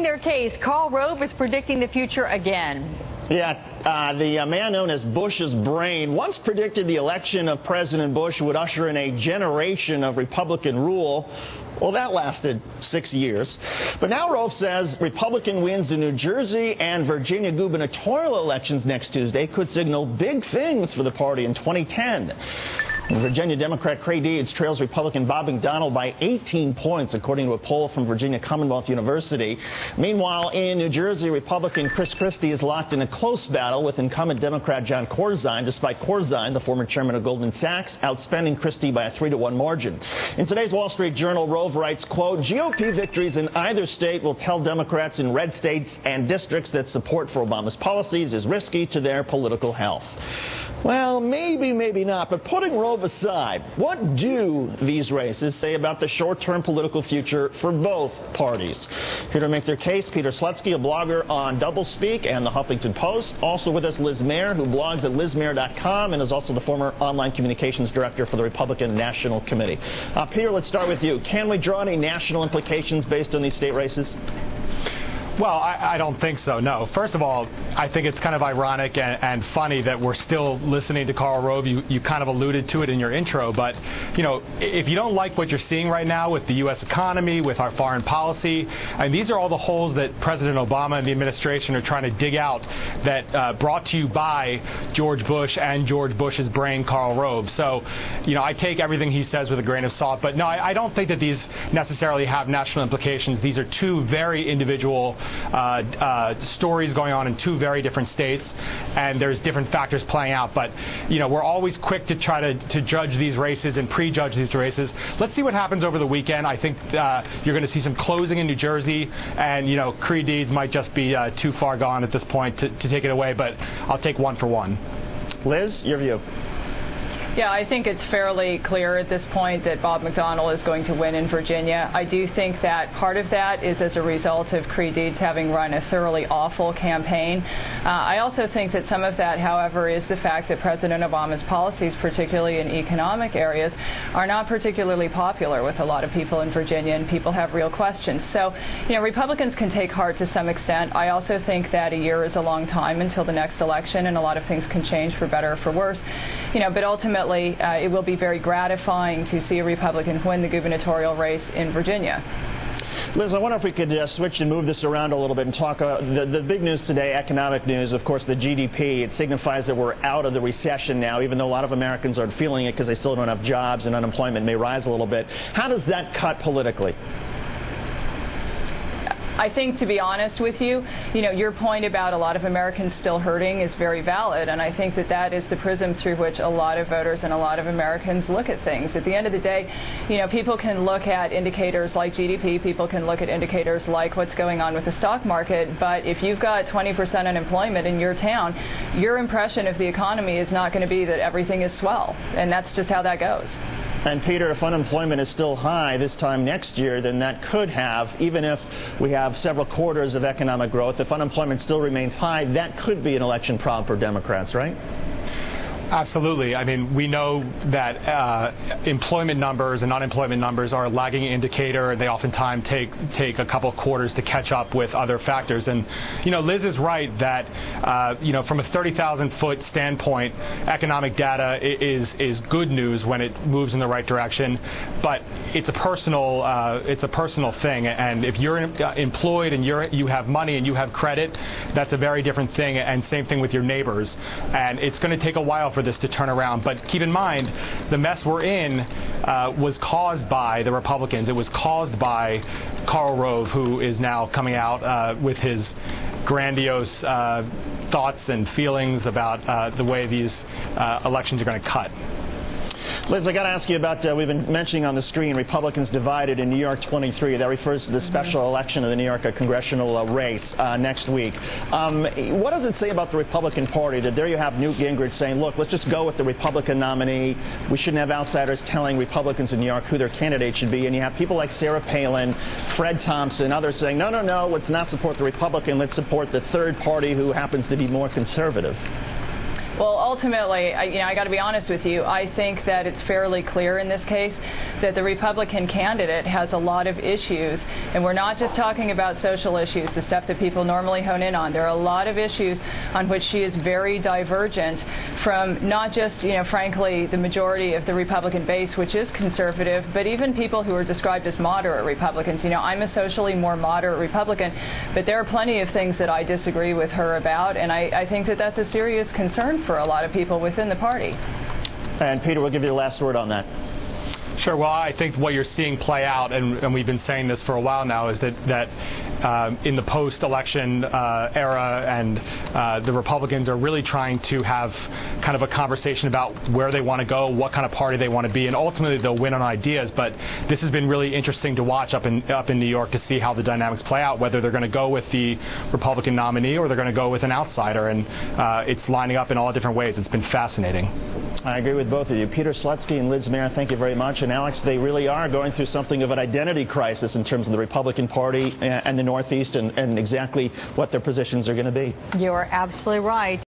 Their case, Karl Rove is predicting the future again. Yeah, the man known as Bush's brain once predicted the election of President Bush would usher in a generation of Republican rule. Well, that lasted 6 years. But now Rove says Republican wins in New Jersey and Virginia gubernatorial elections next Tuesday could signal big things for the party in 2010. Virginia Democrat Craig Deeds trails Republican Bob McDonnell by 18 points, according to a poll from Virginia Commonwealth University. Meanwhile, in New Jersey, Republican Chris Christie is locked in a close battle with incumbent Democrat John Corzine, despite Corzine, the former chairman of Goldman Sachs, outspending Christie by a 3-to-1 margin. In today's Wall Street Journal, Rove writes, quote, GOP victories in either state will tell Democrats in red states and districts that support for Obama's policies is risky to their political health. Well, maybe, maybe not, but putting Rove aside, what do these races say about the short-term political future for both parties? Here to make their case, Peter Slutsky, a blogger on DoubleSpeak and the Huffington Post. Also with us, Liz Mair, who blogs at lizmair.com and is also the former online communications director for the Republican National Committee. Peter, let's start with you. Can we draw any national implications based on these state races? Well, I don't think so, no. First of all, I think it's kind of ironic and funny that we're still listening to Karl Rove. You kind of alluded to it in your intro, but, you know, if you don't like what you're seeing right now with the U.S. economy, with our foreign policy, and these are all the holes that President Obama and the administration are trying to dig out that brought to you by George Bush and George Bush's brain, Karl Rove. So, you know, I take everything he says with a grain of salt, but no, I don't think that these necessarily have national implications. These are two very individual stories going on in two very different states, and there's different factors playing out. But, you know, we're always quick to try to judge these races and prejudge these races. Let's see what happens over the weekend. I think you're going to see some closing in New Jersey, and, you know, Creed Deeds might just be too far gone at this point to take it away, but I'll take one for one. Liz, your view. Yeah, I think it's fairly clear at this point that Bob McDonnell is going to win in Virginia. I do think that part of that is as a result of Creed Deeds having run a thoroughly awful campaign. I also think that some of that, however, is the fact that President Obama's policies, particularly in economic areas, are not particularly popular with a lot of people in Virginia, and people have real questions. So, you know, Republicans can take heart to some extent. I also think that a year is a long time until the next election, and a lot of things can change for better or for worse. You know, but ultimately, it will be very gratifying to see a Republican win the gubernatorial race in Virginia. Liz, I wonder if we could switch and move this around a little bit and talk the big news today, economic news, of course, the GDP. It signifies that we're out of the recession now, even though a lot of Americans aren't feeling it because they still don't have jobs and unemployment may rise a little bit. How does that cut politically? I think, to be honest with you, your point about a lot of Americans still hurting is very valid, and I think that that is the prism through which a lot of voters and a lot of Americans look at things. At the end of the day, people can look at indicators like GDP, people can look at indicators like what's going on with the stock market, but if you've got 20% unemployment in your town, your impression of the economy is not going to be that everything is swell, and that's just how that goes. And Peter, if unemployment is still high this time next year, then that could have, even if we have several quarters of economic growth, if unemployment still remains high, that could be an election problem for Democrats, right? Absolutely. I mean, we know that employment numbers and unemployment numbers are a lagging indicator. They oftentimes take a couple of quarters to catch up with other factors. And, Liz is right that, from a 30,000-foot standpoint, economic data is good news when it moves in the right direction. But it's a personal thing. And if you're employed and you have money and you have credit, that's a very different thing. And same thing with your neighbors. And it's going to take a while for this to turn around. But keep in mind, the mess we're in was caused by the Republicans. It was caused by Karl Rove, who is now coming out with his grandiose thoughts and feelings about the way these elections are going to cut. Liz, I got to ask you about, we've been mentioning on the screen, Republicans divided in New York 23. That refers to the special election of the New York congressional race next week. What does it say about the Republican Party that there you have Newt Gingrich saying, look, let's just go with the Republican nominee. We shouldn't have outsiders telling Republicans in New York who their candidate should be. And you have people like Sarah Palin, Fred Thompson, others saying, no, no, no, let's not support the Republican. Let's support the third party who happens to be more conservative. Well, ultimately, I got to be honest with you. I think that it's fairly clear in this case that the Republican candidate has a lot of issues, and we're not just talking about social issues, the stuff that people normally hone in on. There are a lot of issues on which she is very divergent from not just, frankly, the majority of the Republican base, which is conservative, but even people who are described as moderate Republicans. I'm a socially more moderate Republican, but there are plenty of things that I disagree with her about, and I think that that's a serious concern for a lot of people within the party. And Peter, we'll give you the last word on that. Sure. Well, I think what you're seeing play out, and we've been saying this for a while now, is that in the post-election era, and the Republicans are really trying to have kind of a conversation about where they want to go, what kind of party they want to be, and ultimately they'll win on ideas. But this has been really interesting to watch up in New York to see how the dynamics play out, whether they're going to go with the Republican nominee or they're going to go with an outsider, and it's lining up in all different ways. It's been fascinating. I agree with both of you. Peter Slutsky and Liz Mair, thank you very much. And Alex, they really are going through something of an identity crisis in terms of the Republican Party and the Northeast, and exactly what their positions are going to be. You're absolutely right.